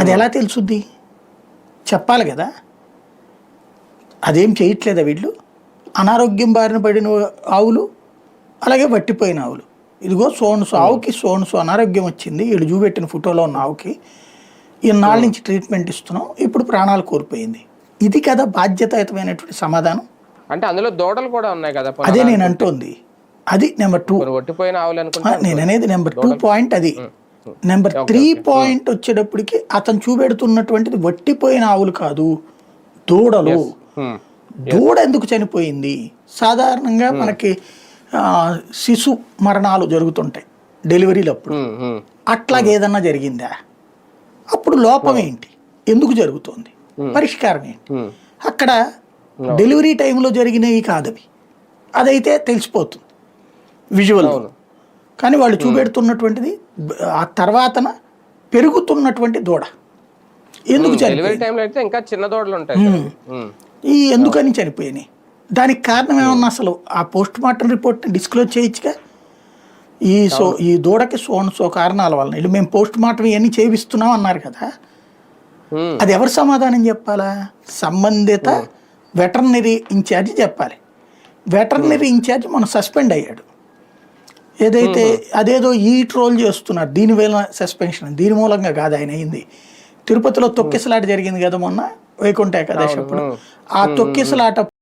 అది ఎలా తెలుసుద్ది? చెప్పాలి కదా. అదేం చేయట్లేదా వీళ్ళు? అనారోగ్యం బారిన పడిన ఆవులు, అలాగే వట్టిపోయిన ఆవులు. ఇదిగో సోన్సు ఆవుకి సోన్సు అనారోగ్యం వచ్చింది, వీళ్ళు చూపెట్టిన ఫోటోలో ఉన్న ఆవుకి ఇన్నాళ్ళ నుంచి ట్రీట్మెంట్ ఇస్తున్నాం, ఇప్పుడు ప్రాణాలు కోల్పోయింది. ఇది కదా బాధ్యతాయుతమైనటువంటి సమాధానం. అంటే అందులో దూడలు కూడా ఉన్నాయి కదా. అదే నేను అంటోంది. అది నెంబర్ 2. ఒట్టిపోయిన ఆవులు అనుకుంటా నేను అనేది నెంబర్ 2 పాయింట్ అది. నెంబర్ 3 పాయింట్ వచ్చేటప్పటికి అతను చూపెడుతున్నటువంటిది వట్టిపోయిన ఆవులు కాదు, దూడలు. దూడ ఎందుకు చనిపోయింది? సాధారణంగా మనకి శిశు మరణాలు జరుగుతుంటాయి డెలివరీలప్పుడు. అట్లాగే ఏదన్నా జరిగిందా? అప్పుడు లోపం ఏంటి, ఎందుకు జరుగుతుంది, పరిష్కారం ఏంటి? అక్కడ డెలివరీ టైంలో జరిగినవి కాదవి, అదైతే తెలిసిపోతుంది విజువల్. కానీ వాళ్ళు చూపెడుతున్నటువంటిది ఆ తర్వాతన పెరుగుతున్నటువంటి దూడ ఎందుకు చనిపోయింది, ఇంకా చిన్న దూడలు ఉంటాయి, ఈ ఎందుకని చనిపోయినాయి, దానికి కారణం ఏమన్నా అసలు ఆ పోస్ట్ మార్టం రిపోర్ట్ డిస్క్లోజ్ చేయొచ్చుగా. ఈ దూడకి సో కారణాల వలన వీళ్ళు మేము పోస్ట్ మార్టం ఇవన్నీ చేయిస్తున్నాం అన్నారు కదా. అది ఎవరు సమాధానం చెప్పాలా? సంబంధిత వెటర్నరీ ఇన్ఛార్జి చెప్పాలి. వెటర్నరీ ఇన్ఛార్జ్ మనం సస్పెండ్ అయ్యాడు. ఏదైతే అదేదో ఈ ట్రోల్ చేస్తున్నారు, దీని వల్ల సస్పెన్షన్, దీని మూలంగా కాదు ఆయన అయింది. తిరుపతిలో తొక్కిసలాట జరిగింది కదా మొన్న వైకుంఠ ఏకాదశి అప్పుడు. ఆ తొక్కిసలాట